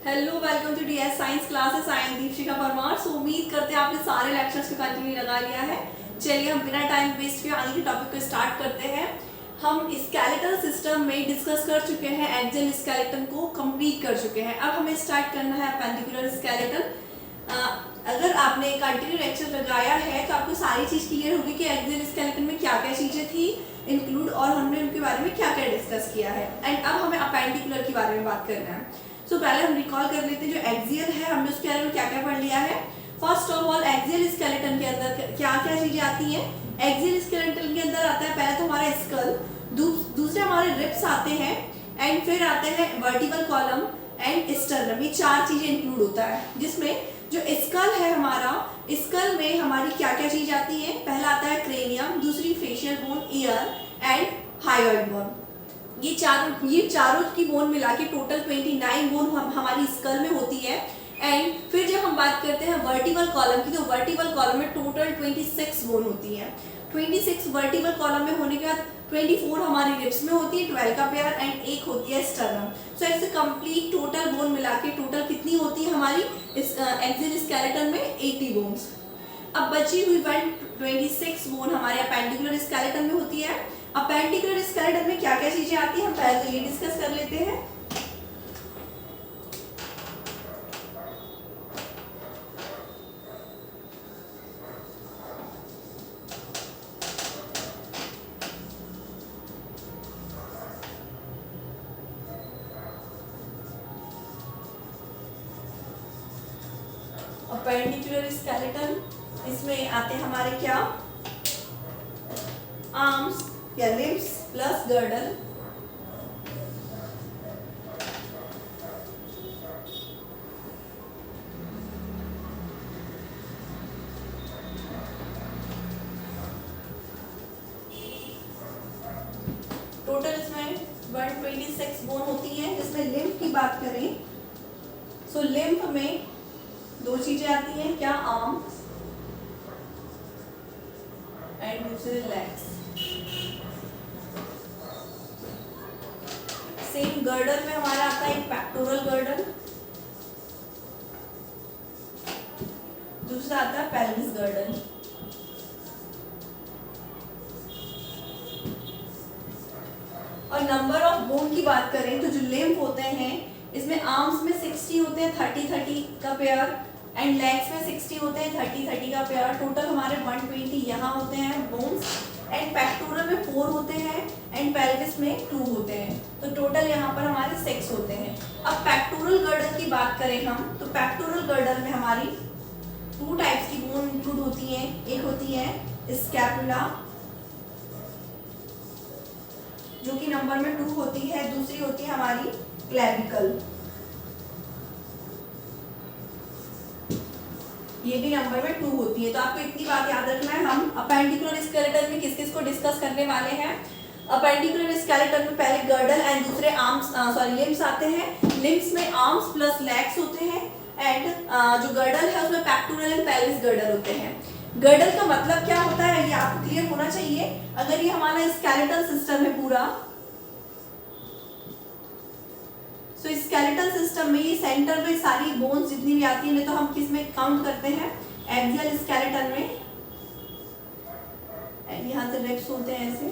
Hello welcome to DS science classes. I am Deepshikha Parmar. So उम्मीद करते हैं आपने सारे लेक्चर्स को कंटिन्यू लगा लिया है। चलिए हम बिना टाइम वेस्ट किए आगे के टॉपिक को स्टार्ट करते हैं। हम स्केलेटल सिस्टम में डिस्कस कर चुके हैं, एक्सियल स्केलेटन को कंप्लीट कर चुके हैं। अब हमें स्टार्ट करना है अपेंडिकुलर स्केलेटन। अगर आपने कंटिन्यू लेक्चर लगाया है तो आपको सारी चीज़ क्लियर होगी कि एक्सियल स्केलेटन में क्या क्या चीज़ें थी इंक्लूड और हमने उनके बारे में क्या क्या डिस्कस किया है। एंड अब हमें अपेंडिकुलर के बारे में बात करना है। सो पहले हम रिकॉल कर लेते हैं जो एक्सियल है हमने उसके बारे में क्या क्या पढ़ लिया है। First of all axial skeleton के अंदर क्या क्या चीजें आती हैं। एक्सियल स्केलेटन के अंदर आता है पहले तो हमारा स्कल, दूसरे हमारे रिब्स आते हैं एंड फिर आते हैं वर्टिकल कॉलम एंड स्टर्नम। ये चार चीजें इंक्लूड होता है जिसमें जो स्कल है हमारा, स्कल में हमारी क्या क्या चीज आती है। पहला आता है क्रेनियम, दूसरी facial bone, year and hyoid bone. ये चारों की बोन मिला के टोटल 29 बोन हमारी स्कल में होती है। एंड फिर जब हम बात करते हैं वर्टिकल कॉलम की तो वर्टिकल कॉलम में टोटल 26 बोन होती है। 26 वर्टिकल कॉलम में होने के बाद 24 हमारी रिब्स में होती है, 12 का पेयर एंड एक होती है स्टर्नम। सो ऐसे कंप्लीट टोटल बोन मिला के टोटल कितनी होती है हमारी एक्सियल स्केलेटन में 80 बोन्स। अब बची हुई 126 बोन हमारे अपेंडिकुलर स्केलेटन में होती है। अपेंडिकुलर स्केलेटन में क्या क्या चीजें आती हैं हम पहले तो ये डिस्कस कर लेते हैं। अपेंडिकुलर स्केलेटन इसमें आते हैं हमारे क्या, आर्म्स या लिम्स प्लस गर्डल, टोटल इसमें 126 बोन होती है। जिसमें लिम्फ की बात करें सो लिम्फ में दो चीजें आती हैं क्या, आर्म्स एंड दूसरे लेग्स। सेम गर्डल में हमारा आता है पेक्टोरल गर्डल, दूसरा आता है पेल्विस गर्डल। और नंबर ऑफ बोन की बात करें तो जो लिम्फ होते हैं इसमें आर्म्स में 60 होते हैं, 30-30 का पेयर एंड लेग्स में 60 होते हैं, 30-30 का पेयर। टोटल हमारे 120 यहाँ होते हैं बोन्स एंड पेक्टोरल में 4 होते हैं एंड पेल्विस में 2 होते हैं। तो टोटल यहाँ पर हमारे 6 होते हैं। अब पेक्टोरल गर्डल की बात करें हम तो पेक्टोरल गर्डल में हमारी 2 टाइप्स की बोन इंक्लूड होती हैं। एक होती है स्कैपुला जो कि नंबर में 2 होती है, दूसरी होती है हमारी क्लेविकल, ये भी नंबर में 2 होती है। तो आपको इतनी बात याद रखना है। हम अपेंडिकुलर स्केलेटन में किस किस को डिस्कस करने वाले हैं। अपेंडिकुलर स्केलेटन में पहले गर्डल एंड दूसरे आर्म्स लिम्स आते हैं। लिम्स में आर्म्स प्लस लेग्स होते हैं एंड जो गर्डल है उसमें पेक्टोरल एंड पेल्विस गर्डल होते हैं। गर्डल का मतलब क्या होता है ये आपको क्लियर होना चाहिए। अगर ये हमारा स्केलेटल सिस्टम है पूरा, तो स्केलेटल सिस्टम में ये सेंटर में सारी बोन्स जितनी भी आती है तो हम किस में काउंट करते हैं, एक्सियल स्केलेटन में। एंड यहाँ से रिब्स होते हैं ऐसे।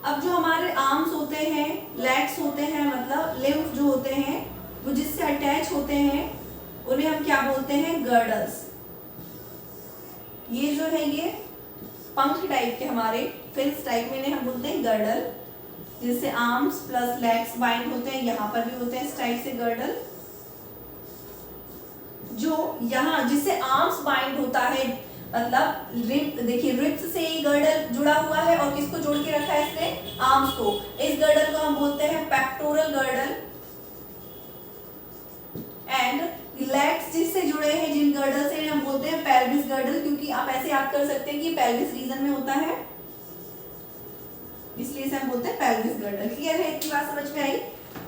अब जो हमारे आर्म्स होते हैं, लेग्स होते हैं, मतलब लिम्फ जो होते हैं वो जिससे अटैच होते हैं उन्हें हम क्या बोलते हैं, गर्डल्स। ये जो है ये पंख टाइप के हमारे फिन्स टाइप में इन्हें हम बोलते हैं गर्डल, जिससे आर्म्स प्लस लेग्स बाइंड होते हैं। यहाँ पर भी होते हैं इस टाइप से गर्डल। जो यहाँ जिससे आर्म्स बाइंड होता है मतलब रिब, देखिए रिब्स से ये गर्डल जुड़ा हुआ है और किसको जोड़ के रखा है इसने, आर्म्स को। इस गर्डल को हम बोलते हैं पेक्टोरल गर्डल एंड लेग्स जिससे जुड़े हैं जिन गर्डल से हम बोलते हैं पेल्विस गर्डल, क्योंकि आप ऐसे याद कर सकते हैं कि पेल्विस रीजन में होता है इसलिए इसे हम बोलते हैं पेल्विस गर्डल। क्लियर है, इतनी बात समझ में आई।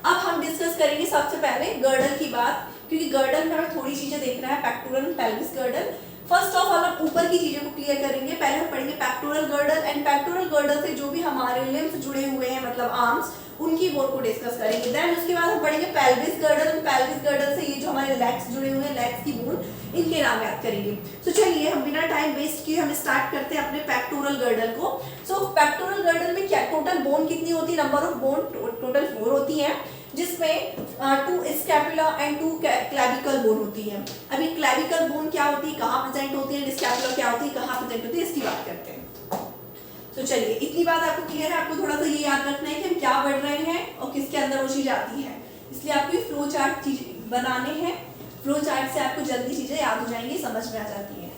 अब हम डिस्कस करेंगे सबसे पहले गर्डल की बात, क्योंकि गर्डल में हमें थोड़ी चीजें देखना है, pectoral and pelvis girdle. First of all हम ऊपर की चीजों को क्लियर करेंगे। पहले हम पढ़ेंगे pectoral girdle and pectoral girdle से जो भी हमारे लिम्फ जुड़े हुए हैं मतलब आर्म्स, उनकी बोन को डिस्कस करेंगे। देन उसके बाद हम पढ़ेंगे पेल्विस गर्डल। पेल्विस गर्डल से ये जो हमारे लेग्स जुड़े हुए हैं, लेग्स की बोन, इनके नाम याद करेंगे। तो चलिए हम बिना टाइम वेस्ट किए हम स्टार्ट करते हैं अपने पेक्टोरल गर्डल को। सो पेक्टोरल गर्डल में क्या टोटल बोन कितनी होती है? नंबर ऑफ बोन टोटल 4 होती है, जिसमें 2 स्कैपुला एंड 2 क्लैविकल बोन होती है। अभी क्लैविकल बोन क्या होती है, कहाँ प्रेजेंट होती है, स्कैपुला क्या होती है, कहाँ प्रेजेंट होती है, इसकी बात करते हैं। तो चलिए इतनी बात आपको क्लियर है। आपको थोड़ा सा ये याद रखना है कि हम क्या पढ़ रहे हैं और किसके अंदर वो चीज आती है, इसलिए आपको फ्लो चार्ट बनाने हैं। फ्लो चार्ट से आपको जल्दी चीजें याद हो जाएंगी, समझ में आ जाती है।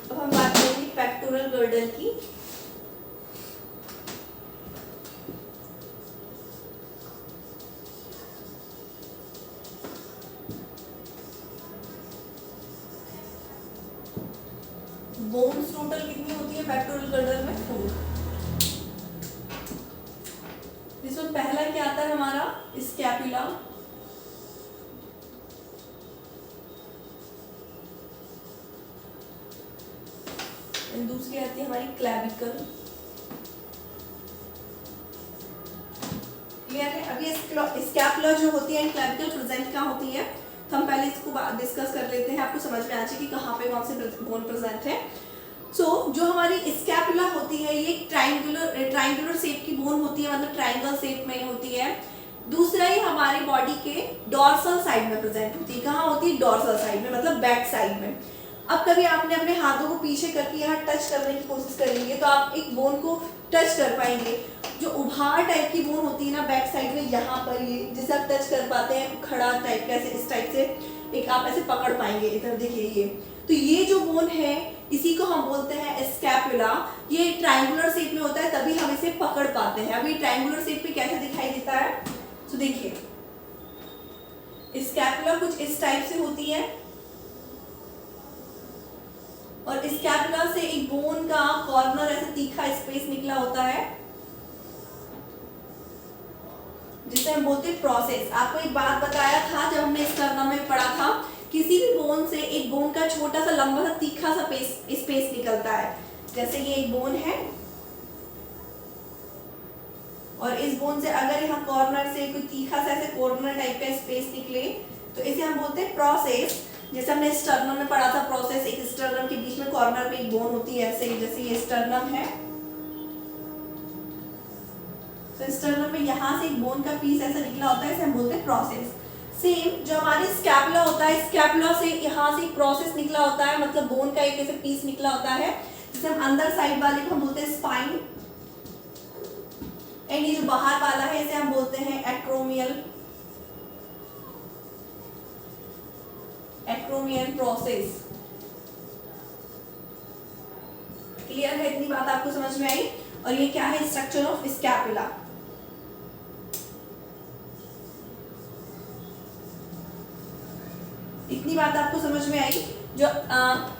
अब हम बात करेंगे पेक्टोरल गर्डल की। बोन्स टोटल कितनी होती है पेक्टोरल गर्डल में? 4। जिसमें पहला क्या आता है हमारा स्कैपुला, दूसरी आती है हमारी क्लैविकल। क्लियर है? अभी स्कैपुला जो होती है क्लैविकल प्रेजेंट कहाँ होती है, तो हम पहले इसको डिस्कस कर लेते हैं, आपको समझ में आ जाए कि कहाँ पे कौन से बोन प्रेजेंट है। जो हमारी स्कैपुला होती है ये ट्राइंगुलर शेप की बोन होती है, मतलब ट्राइंगल शेप में होती है। दूसरा ही हमारी बॉडी के डॉर्सल साइड में प्रेजेंट होती है। कहाँ होती है? डॉर्सल साइड में, मतलब बैक साइड में। अब कभी आपने अपने हाथों को पीछे करके यहाँ टच करने की कोशिश करेंगे तो आप एक बोन को टच कर पाएंगे। जो उभार टाइप की बोन होती है ना बैक साइड में, यहाँ पर ये जिसे आप टच कर पाते हैं, खड़ा टाइप का, ऐसे इस टाइप से एक आप ऐसे पकड़ पाएंगे। इधर देखिए ये, तो ये जो बोन है इसी को हम बोलते हैं स्कैपुला। ये ट्रायंगुलर शेप में होता है, तभी हम इसे पकड़ पाते हैं। अभी ट्रायंगुलर शेप में कैसे दिखाई देता है, तो देखिए स्कैपुला कुछ इस टाइप से होती है और स्कैपुला से एक बोन का कॉर्नर ऐसे तीखा स्पेस निकला होता है, जिसे हम बोलते हैं प्रोसेस। आपको एक बात बताया था जब हमने स्टर्नम में पढ़ा था, किसी भी बोन से एक बोन का छोटा सा लंबा सा तीखा सा स्पेस निकलता है। जैसे ये एक बोन है और इस बोन से अगर यहाँ कॉर्नर से कोई तीखा सा ऐसे कॉर्नर टाइप का स्पेस निकले तो इसे हम बोलते हैं प्रोसेस। जैसे हमने स्टर्नम में पढ़ा था प्रोसेस, एक स्टर्नम के बीच में कॉर्नर पे एक बोन होती है ऐसे, जैसे ये स्टर्नम है तो स्टर्नम में यहाँ से एक बोन का पीस ऐसा निकला होता है, इसे हम बोलते हैं प्रोसेस। सेम जो हमारे स्कैपुला होता है, स्कैपुला से यहाँ से एक प्रोसेस निकला होता है, मतलब बोन का एक ऐसे पीस निकला होता है, जिसे हम अंदर साइड वाले को हम बोलते हैं स्पाइन। एंड ये जो बाहर वाला है इसे हम बोलते हैं एक्रोमियल प्रोसेस। क्लियर है? इतनी बात आपको समझ में आई? और ये क्या है? Structure of scapula. इतनी बात आपको समझ में आई? जो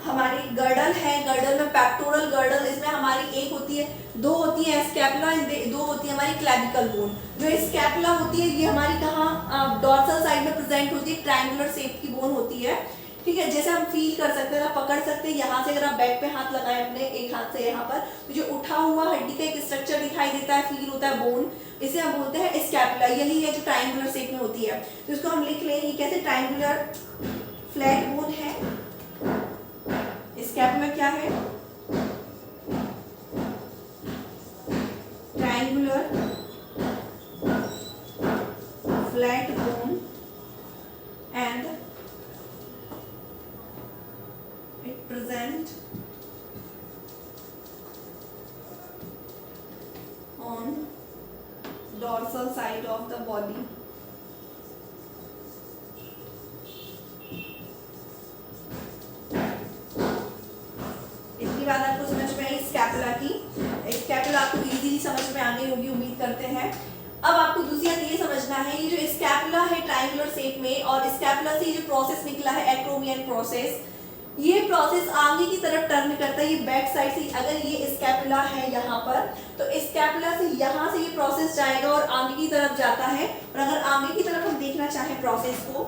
हमारी गर्डल है, गर्डल में पेक्टोरल गर्डल, इसमें हमारी एक होती है, दो होती है स्कैपुला, दो होती है हमारी क्लैविकल बोन। जो स्कैपुला होती है ये हमारी कहाँ डॉर्सल साइड में प्रेजेंट होती है, ट्रायंगुलर शेप की बोन होती है। ठीक है, जैसे हम फील कर सकते हैं, पकड़ सकते हैं, यहाँ से अगर आप बैक पे हाथ लगाए अपने एक हाथ से यहाँ पर, तो जो उठा हुआ हड्डी का एक स्ट्रक्चर दिखाई देता है, फील होता है बोन, इसे हम बोलते हैं स्कैपुला। यही है जो ट्रायंगुलर शेप में होती है। तो इसको हम लिख लें, ये कैसे ट्रायंगुलर फ्लैट बोन है। स्कैपुला क्या है? Triangular flat bone and it present on dorsal side of the body. इतनी बात आपको समझ में आई स्कैपुला की। स्कैपुला आपको इजीली समझ में आ गई होगी, उम्मीद करते हैं। अब आपको दूसरी बात ये समझना है, ये जो स्कैपुला है ट्रायंगुलर शेप में और स्कैपुला से ये जो प्रोसेस निकला है एक्रोमियन प्रोसेस, ये प्रोसेस आगे की तरफ टर्न करता है। ये बैक साइड से, अगर ये स्कैपुला है यहाँ पर तो स्कैपुला से यहाँ से ये प्रोसेस जाएगा और आगे की तरफ जाता है। और अगर आगे की तरफ हम देखना चाहें प्रोसेस को,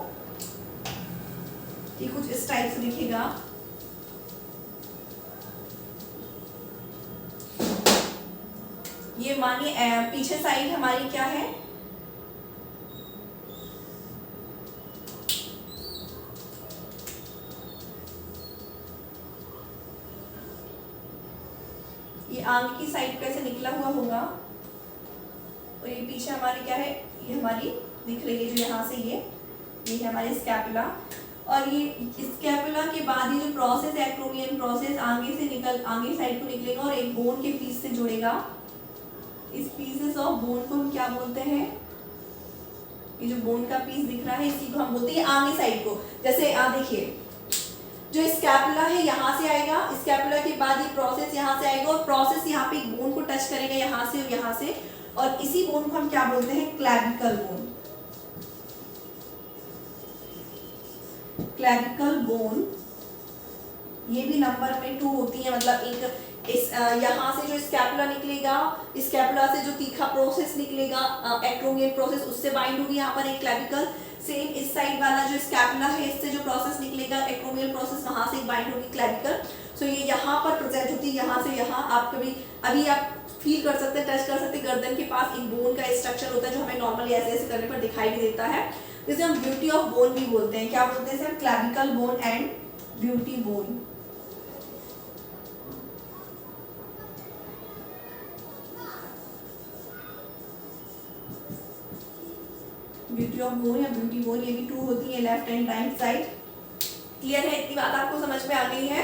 ये कुछ इस टाइप से दिखेगा। ये मानिए पीछे साइड हमारी क्या है, ये आगे की साइड कैसे निकला हुआ होगा और ये पीछे हमारी क्या है, ये हमारी दिख रही है जो यहाँ से ये है हमारी स्कैपुला। और ये स्कैपुला के बाद ये जो प्रोसेस है एक्रोमियन प्रोसेस आगे से आगे साइड को निकलेगा और एक बोन के पीस से जुड़ेगा। इस पीसेस ऑफ बोन को हम क्या बोलते हैं, ये जो बोन का पीस दिख रहा है इसी को हम बोलते हैं आगे साइड को। जैसे देखिए जो स्कैपुला है यहाँ से आएगा, स्कैपुला के बाद ये प्रोसेस यहाँ से आएगा और प्रोसेस यहाँ पे एक बोन को टच करेगा यहाँ से और यहाँ से, और इसी बोन को हम क्या बोलते हैं, क्लैविकल बोन। क्लैविकल बोन ये भी नंबर में 2 होती है, मतलब एक इस यहाँ से जो स्कैपुला निकलेगा, स्कैपुला से जो तीखा प्रोसेस निकलेगा एक्रोमियन प्रोसेस, उससे बाइंड होगी यहाँ पर एक क्लैविकल। सेम इस साइड वाला जो स्कैपुला है इससे जो प्रोसेस निकलेगा एक्रोमियल प्रोसेस, वहां से एक बाइंड होगी क्लैविकल। सो ये यहाँ पर प्रेजेंट होती है, यहाँ से यहाँ। आप कभी अभी आप फील कर सकते हैं, टच कर सकते हैं, गर्दन के पास एक बोन का स्ट्रक्चर होता है जो हमें नॉर्मली ऐसे ऐसे करने पर दिखाई भी देता है, जिसे हम ब्यूटी ऑफ बोन भी बोलते हैं। क्या बोलते हैं sir, clavicle bone and beauty bone. Beauty of bone या ब्यूटी बोन, ये भी 2 होती है, left and right side. Clear है, इतनी बात आपको समझ में आ गई है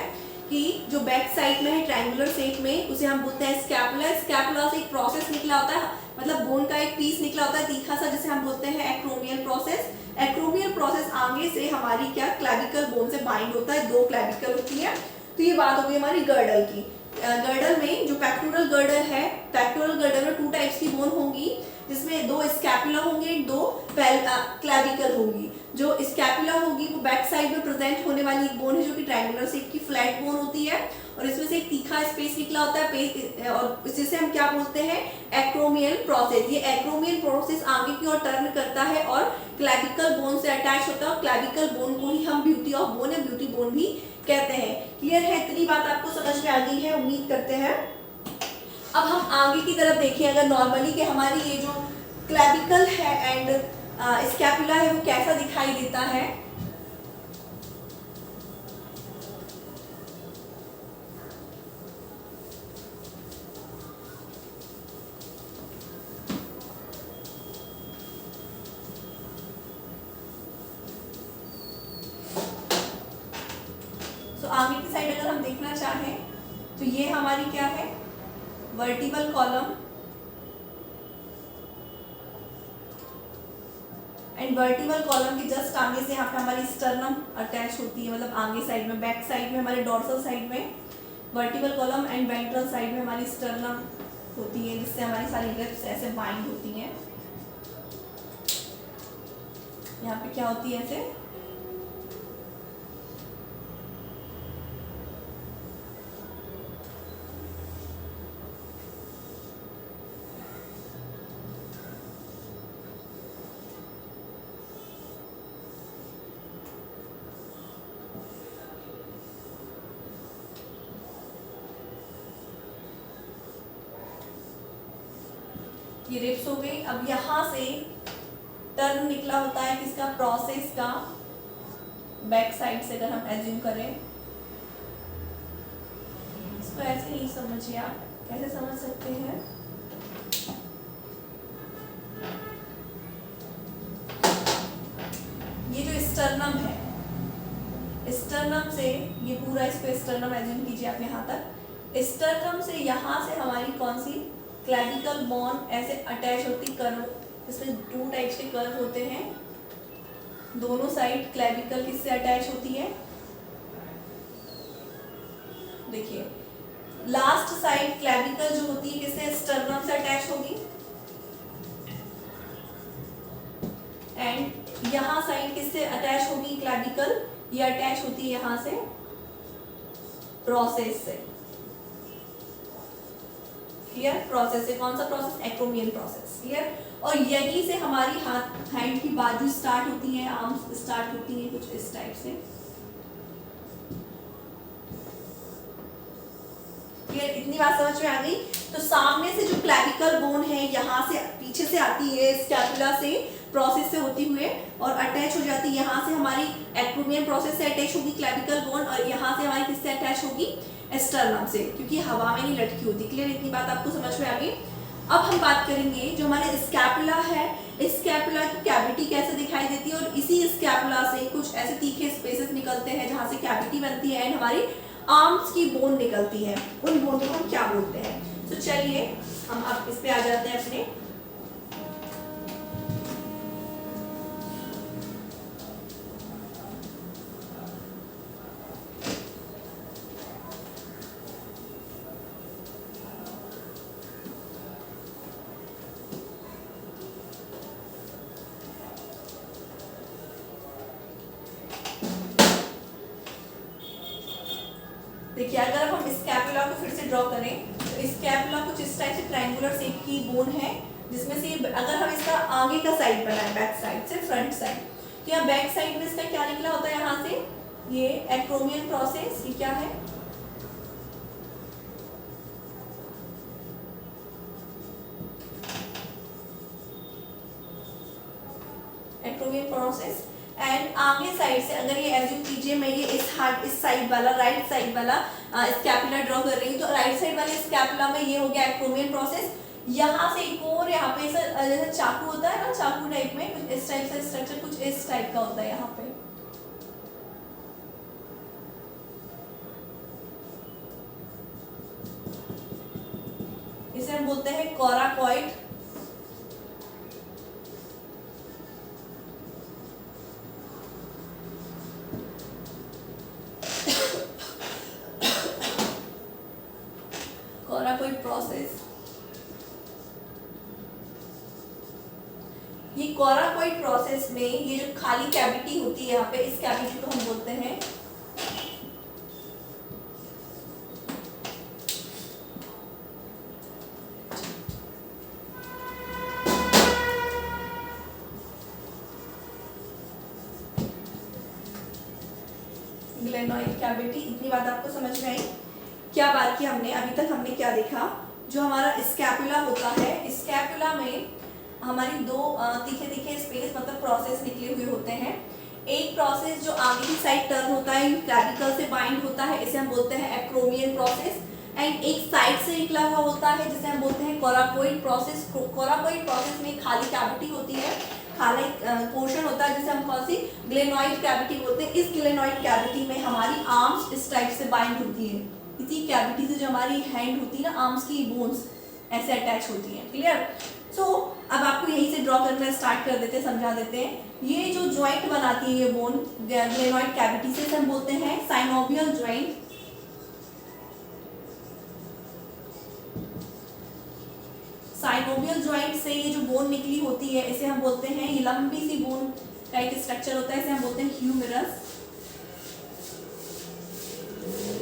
कि जो बैक साइड में है ट्रायंगुलर शेप में उसे हम बोलते हैं स्कैपुला। स्कैपुला से एक प्रोसेस निकला होता है, मतलब बोन का एक पीस निकला होता है तीखा सा, जिसे हम बोलते हैं एक्रोमियल प्रोसेस। एक्रोमियल प्रोसेस आगे से हमारी क्या क्लैविकल बोन से बाइंड होता है, 2 क्लैविकल होती है। तो ये बात हो गई हमारी गर्डल की। गर्डल में जो पेक्टोरल गर्डल है, पेक्टोरल गर्डल में 2 टाइप्स की बोन होंगी, जिसमें 2 स्कैपुला होंगे, 2 क्लैविकल होंगी। जो स्कैपुला होगी वो बैक साइड में प्रेजेंट होने वाली एक बोन है जो कि ट्रायंगुलर शेप की फ्लैट बोन होती है और इसमें से एक तीखा स्पेस निकला होता है और जिसे हम क्या बोलते हैं, एक्रोमियल प्रोसेस। ये एक्रोमियल प्रोसेस आगे की ओर टर्न करता है और क्लैविकल बोन से अटैच होता है और क्लैविकल बोन को ही हम ब्यूटी ऑफ बोन या ब्यूटी बोन भी कहते हैं। क्लियर है, इतनी बात आपको समझ में आ गई है, उम्मीद करते हैं। अब हम आगे की तरफ देखें, अगर नॉर्मली कि हमारी ये जो क्लैविकल है एंड स्कैपुला है वो कैसा दिखाई देता है। आगे की साइड अगर हम देखना चाहें तो ये हमारी क्या है, vertical column and vertical column के जस्ट आगे से यहाँ पे हमारी स्टर्नम अटैच होती है, मतलब आगे साइड में, बैक साइड में हमारे डॉर्सल साइड में vertical column and ventral side में हमारी स्टर्नम होती है, जिससे हमारी सारी रिब्स ऐसे बाइंड होती हैं। यहाँ पे क्या होती है ऐसे, ये रिप्स हो गई। अब यहाँ से टर्न निकला होता है किसका, प्रोसेस का, बैक साइड से अगर हम एज्यूम करें, इसको ऐसे ही समझिए। आप कैसे समझ सकते हैं, ये जो स्टर्नम है, स्टर्नम से ये पूरा, इसको स्टर्नम एज्यूम कीजिए आप यहाँ तक। स्टर्नम से यहाँ से हमारी कौन सी, क्लैविकल बोन ऐसे अटैच होती, कर्व, इसमें 2 टाइप्स के कर्व होते हैं, दोनों साइड क्लैविकल किससे अटैच होती है, देखिए लास्ट साइड क्लैविकल जो होती है किससे, स्टर्नम से अटैच होगी। यहाँ साइड किससे अटैच होगी क्लैविकल, ये अटैच होती है यहाँ से प्रोसेस से, क्लियर, प्रोसेस से, कौन सा प्रोसेस, एक्रोमियन प्रोसेस, क्लियर। और यहीं से हमारी हाथ हैंड की बाजू स्टार्ट होती है, आर्म्स स्टार्ट होती है कुछ इस टाइप से, क्लियर, इतनी बात समझ में आ गई। तो सामने से जो क्लैविकल बोन है यहाँ से पीछे से आती है स्कैपुला से प्रोसेस से होती हुए और अटैच हो जाती है, यहाँ से हमारी एक्रोमियन प्रोसेस से अटैच होगी क्लैविकल बोन और यहाँ से हमारी किससे अटैच होगी, स्टर्नम से, क्योंकि हवा में नहीं लटकी होती, क्लियर, इतनी बात आपको समझ में आ गई। अब हम बात करेंगे जो हमारे स्कैपुला है, स्कैपुला की कैविटी कैसे दिखाई देती है और इसी स्कैपुला से कुछ ऐसे तीखे स्पेसेस निकलते हैं जहाँ से कैविटी बनती है एंड हमारी आर्म्स की बोन निकलती है, उन बोन को हम क्या बोलते हैं। तो चलिए हम अब इस पे आ जाते हैं अपने, देखिए अगर हम स्कैपुला को फिर से ड्रॉ करें तो स्कैपुला कुछ इस टाइप से ट्रायंगुलर शेप की बोन है जिसमें से अगर हम इसका आगे का साइड बनाए बैक साइड से फ्रंट साइड, तो यहाँ बैक साइड में इसका क्या निकला होता है, यहाँ से ये एक्रोमियन प्रोसेस, ये क्या है, एक्रोमियन प्रोसेस एंड आगे साइड से अगर ये एज्यूम कीजिए मैं ये इस साइड वाला राइट साइड वाला स्कैपुला ड्रॉ कर रही हूँ, तो राइट साइड वाले स्कैपुला में ये हो गया एक्रोमियन प्रोसेस, यहाँ से एक और यहाँ पे जैसे चाकू होता है ना, चाकू टाइप में कुछ इस टाइप से स्ट्रक्चर कुछ इस टाइप का होता है यहाँ पे, इसे हम बोलते हैं कोराकॉइड, कोराकॉइड प्रोसेस। ये कोराकॉइड प्रोसेस में ये जो खाली कैविटी होती है यहाँ पे, इस कैविटी को हम बोलते हैं ग्लेनोइड कैविटी। इतनी बात आपको समझ में आई। क्या बात की हमने अभी तक, हमने क्या देखा, जो हमारा स्कैपुला होता है, स्कैपुला में हमारी दो तीखे तीखे स्पेस मतलब प्रोसेस निकले हुए होते हैं। एक प्रोसेस जो आगे की साइड टर्न होता है, क्लैविकल से बाइंड होता है, इसे हम बोलते हैं एक्रोमियन प्रोसेस, एंड एक साइड से निकला हुआ होता है जिसे हम बोलते हैं कोराकॉइड प्रोसेस। कोराकॉइड प्रोसेस में खाली कैविटी होती है, खाली पोर्शन होता है जिसे हम कौन सी, ग्लेनोइड कैविटी बोलते हैं। इस ग्लेनोइड कैविटी में हमारी आर्म्स इस टाइप से बाइंड होती है, इसी कैविटी से जो हमारी हैंड होती है ना, आर्म्स की बोन्स ऐसे अटैच होती हैं, क्लियर। सो अब आपको यहीं से ड्रॉ करना स्टार्ट कर देते हैं, समझा देते हैं। ये जो जॉइंट बनाती है ये बोन ग्लेनोइड कैविटी से, हम बोलते हैं साइनोवियल जॉइंट। साइनोवियल जॉइंट से ये जो बोन निकली होती है इसे हम बोलते हैं, ये लंबी सी बोन का एक स्ट्रक्चर होता है, इसे हम बोलते हैं ह्यूमेरस।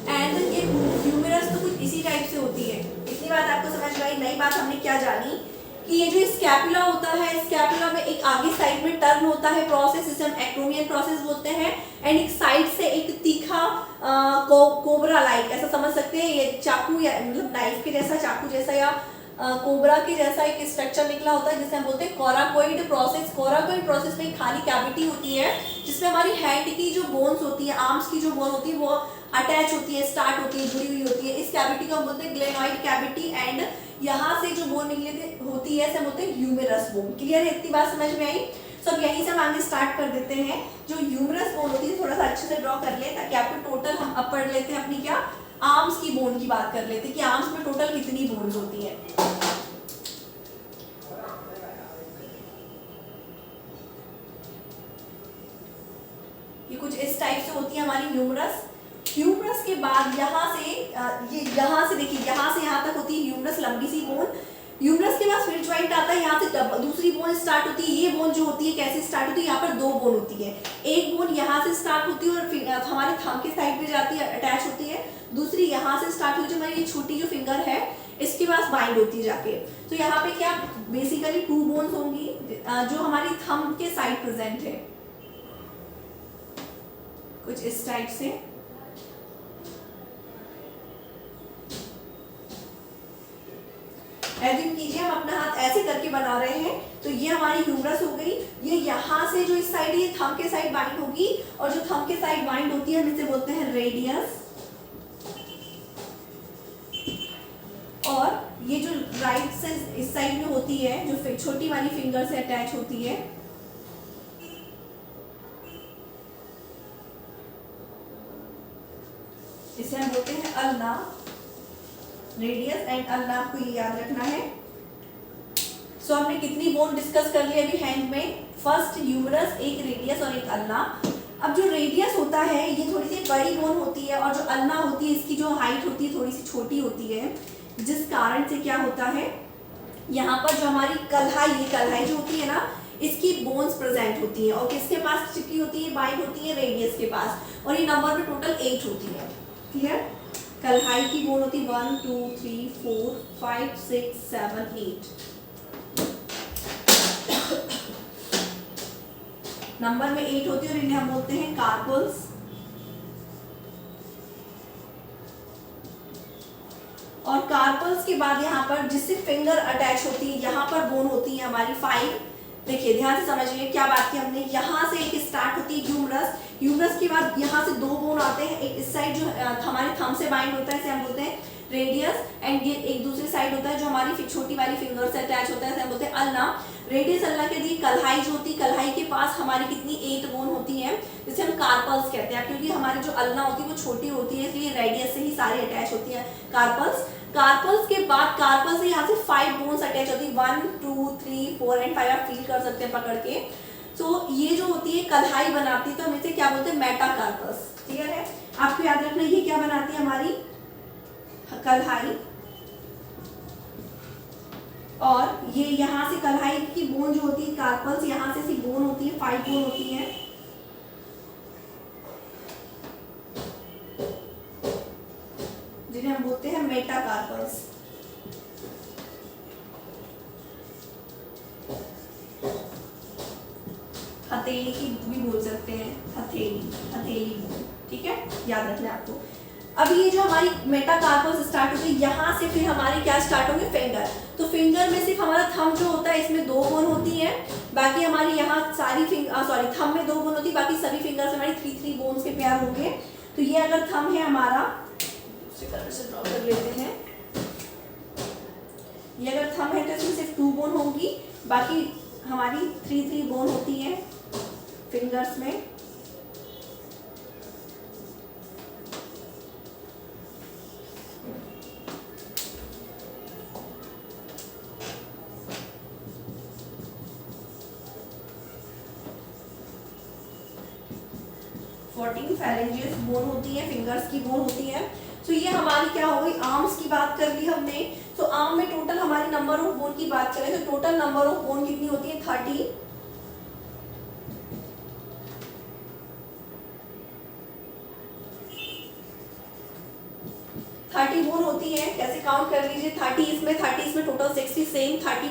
एंड ये ह्यूमेरस तो कुछ इसी टाइप से होती है। इतनी बात आपको समझ में आई। नई बात हमने क्या जानी कि ये जो स्कैपुला होता है, स्कैपुला में एक आगे साइड में टर्न होता है प्रोसेस, जिसे हम एक्रोमियन प्रोसेस बोलते हैं, एंड एक साइड से एक तीखा कोबरा लाइक ऐसा समझ सकते हैं, ये चाकू या मतलब नाइफ के जैसा, चाकू जैसा या कोबरा के जैसा एक स्ट्रक्चर निकला होता है जिसे हम बोलते हैं कोराकॉइड प्रोसेस। कोराकॉइड प्रोसेस में खाली कैविटी होती है जिसमें हमारी हैंड की जो बोन्स होती है, आर्म्स की जो बोन होती है वो अटैच होती है, स्टार्ट होती है, जुड़ी हुई होती है। इस कैविटी को हम बोलते हैं ग्लेनोइड कैविटी, एंड यहाँ से जो बोन निकली होती है इसे हम बोलते हैं ह्यूमेरस बोन। क्लियर है, इतनी बात समझ में आई। सो अब यहीं से हम आगे स्टार्ट कर देते हैं। जो ह्यूमेरस बोन होती है थोड़ा सा अच्छे से ड्रॉ कर ले ताकि आपको टोटल हम अब पढ़ लेते हैं अपनी क्या, आर्म्स की बोन की बात कर लेते हैं कि आर्म्स में टोटल कितनी बोन्स होती है। ये कुछ इस टाइप से होती है हमारी ह्यूमरस। ह्यूमरस के बाद यहाँ से ये यहाँ से देखिए, यहाँ से यहाँ तक होती है ह्यूमरस, लंबी सी बोन। ह्यूमरस के बाद फिर ज्वाइंट आता है, यहाँ से दूसरी बोन स्टार्ट होती है। ये बोन जो होती है कैसे स्टार्ट होती है, यहाँ पर दो बोन होती है, एक बोन यहाँ से स्टार्ट होती है और फिर हमारे थंब के साइड पे जाती है, अटैच होती है, दूसरी यहाँ से स्टार्ट होती है, जो हमारी छोटी जो फिंगर है इसके पास बाइंड होती है जाके। तो यहाँ पे क्या बेसिकली टू बोन्स होंगी जो हमारी थंब के साइड प्रेजेंट है, कुछ इस टाइप से। एज्यूम कीजिए हम अपना हाथ ऐसे करके बना रहे हैं, तो ये हमारी ह्यूमरस हो गई। ये यहाँ से जो इस साइड ये थंब के साइड बाइंड होगी, और जो थंब के साइड बाइंड होती है हम इसे बोलते हैं रेडियस। और ये जो राइट से इस साइड में होती है, जो छोटी वाली फिंगर से अटैच होती है, इसे हम बोलते हैं अल्ना। रेडियस एंड अल्ना, आपको ये याद रखना है। सो हमने कितनी बोन डिस्कस कर ली अभी हैंड में, फर्स्ट ह्यूमरस, एक रेडियस और एक अल्ना। अब जो रेडियस होता है ये थोड़ी सी बड़ी बोन होती है, और जो अल्ना होती है इसकी जो हाइट होती है थोड़ी सी छोटी होती है, जिस कारण से क्या होता है, यहाँ पर जो हमारी कलाई, ये कलाई जो होती है ना, इसकी बोन्स प्रेजेंट होती है, और किसके पास चिपकी होती है, बाइंड होती है रेडियस के पास, और ये नंबर में टोटल 8 होती है। क्लियर? कलाई की बोन होती है 1 2 3 4 5 6 7 8, नंबर में 8 होती है, और इन्हें हम बोलते हैं कार्पल्स। और कार्पल्स के बाद यहाँ पर जिससे फिंगर अटैच होती है, यहाँ पर बोन होती है हमारी 5। देखिए ध्यान से समझिए क्या बात की हमने, यहाँ से एक स्टार्ट होती है ह्यूमरस, ह्यूमरस के बाद यहाँ से दो बोन आते हैं, एक इस साइड जो हमारे थंब से बाइंड होता है इसे हम बोलते हैं रेडियस, एंड ये एक दूसरी साइड होता है जो हमारी छोटी वाली फिंगर से अटैच होता है, इसे हम बोलते हैं अल्ना। रेडियस अल्ना के लिए कलाई जो होती है, कलाई के पास हमारी कितनी 8 बोन होती है, जिसे हम कार्पल्स कहते हैं, क्योंकि हमारी जो अल्ना होती है वो छोटी होती है, इसलिए रेडियस से ही सारी अटैच होती है कार्पल्स। कार्पल्स के बाद कार्पल्स से यहाँ से 5 बोन्स अटैच होती है, 1 2 3 4 एंड 5, आप फील कर सकते हैं पकड़ के। तो ये जो होती है कलाई बनाती है, तो हम इसे क्या बोलते हैं, मेटाकार्पस। क्लियर है? आपको याद रखना ये क्या बनाती है, हमारी कलाई। और ये यहाँ से कलाई की बोन जो होती है कार्पल्स, यहाँ से बोन होती है, 5 बोन होती है, जिन्हें हम बोलते हैं मेटाकार्पल्स। हथेली की भी बोल सकते हैं, हथेली बोन। ठीक है, याद रखना है आपको। अब ये जो हमारी मेटाकार्पल्स स्टार्ट होती है, यहाँ से फिर हमारे क्या स्टार्ट होंगे, फिंगर। तो फिंगर में सिर्फ हमारा थंब जो होता है इसमें 2 बोन होती है, बाकी हमारी यहाँ सारी थंब में 2 बोन होती है, बाकी सभी फिंगर से हमारी 3 बोन्स के पेयर होंगे। तो ये अगर थंब है हमारा, दूसरे कलर से ड्रॉ कर लेते हैं, ये अगर थंब है तो इसमें सिर्फ 2 बोन होंगी, बाकी हमारी 3 बोन होती है फिंगर्स में। फैलेंजियस बोन होती है, फिंगर्स की बोन होती है। तो ये हमारी क्या हो गई, आर्म्स की बात कर ली हमने। तो आर्म में टोटल हमारी नंबर ऑफ बोन की बात करें तो टोटल नंबर ऑफ बोन कितनी होती है, 30। बोन होती है। कैसे काउंट कर लीजिए, 30 इसमें टोटल 60, सेम 30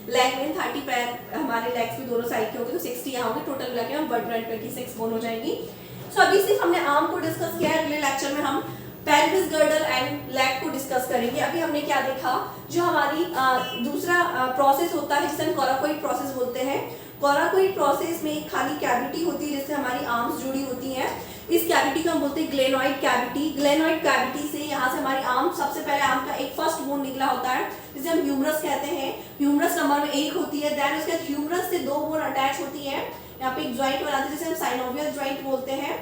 लेग में, 30 पैर हमारे लेग्स में दोनों साइड के होंगे, तो 60 यहाँ होंगे टोटल मिला के, हम वर्टिब्रल 26 बोन हो जाएंगी। सो अभी सिर्फ हमने आर्म को डिस्कस किया है, अगले लेक्चर में हम पेल्विस गर्डल एंड लेग को डिस्कस करेंगे। अभी हमने क्या देखा, जो हमारी दूसरा प्रोसेस होता है जिसे हम कोराकोइड प्रोसेस बोलते हैं। कोराकोइड प्रोसेस में एक खाली कैविटी होती है जिससे हमारी आर्म्स जुड़ी होती हैं। इस कैविटी को हम बोलते हैं ग्लेनॉइड कैविटी। ग्लेनॉइड कैविटी से यहाँ से हमारी आर्म, सबसे पहले आर्म का एक फर्स्ट बोन निकला होता है जिसे हम ह्यूमरस कहते हैं। ह्यूमरस नंबर में 1 होती है। देन उसके बाद ह्यूमरस से 2 बोन अटैच होती है, यहाँ पे एक ज्वाइंट बनाते हैं जिसे हम साइनोवियल ज्वाइंट बोलते हैं।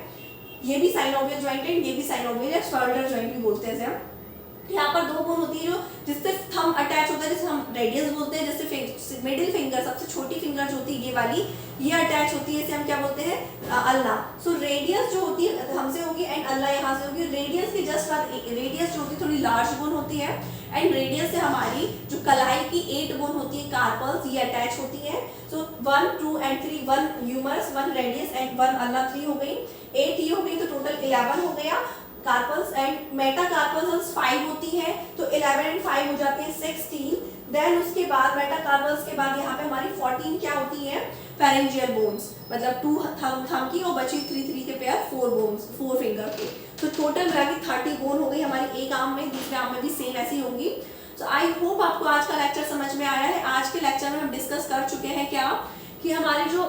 ये भी साइनोवियल ज्वाइंट है, ये भी साइनोवियल या शोल्डर ज्वाइंट भी बोलते हैं इसे। यहाँ पर 2 बोन होती है जो जिससे थंब अटैच होता है, जिसे हम रेडियस बोलते हैं। जिससे मिडिल फिंगर, सबसे छोटी फिंगर जो होती है ये वाली, ये अटैच होती है, इसे हम क्या बोलते हैं, अल्ला। सो रेडियस जो होती है हमसे होगी एंड अल्ला यहाँ से होगी। रेडियस के जस्ट बाद रेडियस जो होती है थोड़ी लार्ज बोन होती है, एंड रेडियस से हमारी जो कलाई की कार्पल्स ये अटैच होती हैं। So 1 2 and 3, 1 humerus, 1 radius and 1 ulna, 3 हो गई, 8 ये हो गई, तो टोटल 11 हो गया कार्पल्स। एंड मेटा कार्पल्स 5 होती हैं, तो 11 एंड 5 हो जाते हैं 16। देन उसके बाद मेटा कार्पल्स के बाद यहाँ पे हमारी 14 क्या होती है, फेरेंजियल बोन्स, मतलब 2 थंब की और बची 3 के पेयर 4 बोन्स, 4 फिंगर के। तो टोटल मिला के 30 बोन हो गई हमारी एक आर्म में, दूसरे आर्म में भी सेम ऐसी होंगी। तो आई होप आपको आज का लेक्चर समझ में आया है। आज के लेक्चर में हम डिस्कस कर चुके हैं क्या कि हमारे जो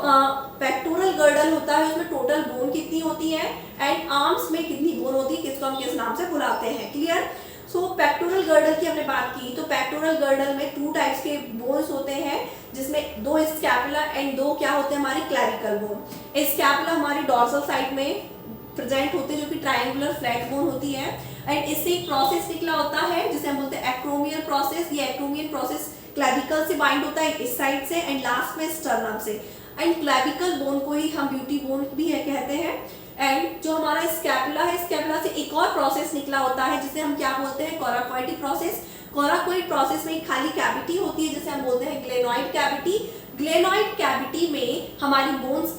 पेक्टोरल गर्डल होता है उसमें टोटल बोन कितनी होती है एंड आर्म्स में कितनी बोन होती है, किसको हम किस नाम से बुलाते हैं। क्लियर। सो पेक्टोरल गर्डल की हमने बात की, तो पेक्टोरल गर्डल में 2 टाइप्स के बोन्स होते हैं, जिसमें 2 स्कैपुला एंड 2 क्या होते हैं हमारे क्लैविकल बोन। स्कैपुला हमारी डॉर्सल साइड में प्रेजेंट होते हैं, जो कि ट्रायंगुलर फ्लैट बोन होती है। एंड इससे एक प्रोसेस निकला होता है जिसे हम बोलते हैं एक्रोमियल प्रोसेस। ये एक्रोमियल प्रोसेस क्लैविकल से बाइंड होता है इस साइड से एंड लास्ट में स्टर्नम से। एंड क्लैविकल बोन को ही हम ब्यूटी बोन भी है कहते हैं। एंड जो हमारा स्कैपुला है, स्कैपुला से एक और प्रोसेस निकला होता है जिसे हम क्या बोलते हैं, कोराकोइडिक प्रोसेस। कोराकोइड प्रोसेस में एक खाली कैविटी होती है जिसे हम बोलते हैं ग्लेनोइड कैविटी। ग्लेनोइड कैविटी में हमारी बोन्स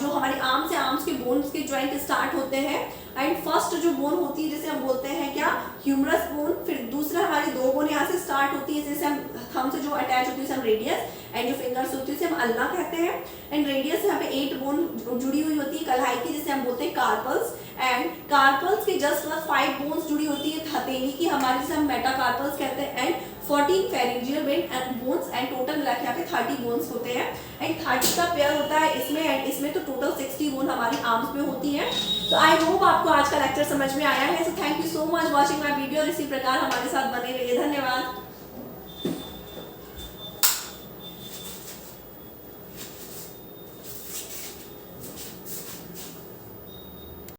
जो हमारे आर्म से आर्म्स के बोन्स के जॉइंट स्टार्ट होते हैं। एंड फर्स्ट जो बोन होती है जिसे हम बोलते हैं क्या, ह्यूमरस बोन। फिर दूसरा हमारी 2 बोन यहाँ से स्टार्ट होती है, जैसे हम थंब से जो अटैच होती है उसे हम रेडियस, एंड जो फिंगर्स होती है उसे हम अल्ना कहते हैं। एंड रेडियस यहाँ पे 8 बोन जुड़ी हुई होती है कलाई की, जिसे हम बोलते हैं कार्पल्स। एंड कार्पल्स के जस्ट 5 बोन्स जुड़ी होती है हथेली की हमारी, जिसे हम मेटाकार्पल्स कहते हैं। And 14 pharyngeal bones and total मिला के यहाँ पे 30 बोन्स होते हैं। एंड 30 का पेयर होता है इसमें, एंड इसमें तो टोटल 60 बोन हमारी आर्म्स में होती है। तो आई होप आपको आज का लेक्चर समझ में आया है। So thank you so much watching my video. इसी प्रकार हमारे साथ बने रहिए। धन्यवाद।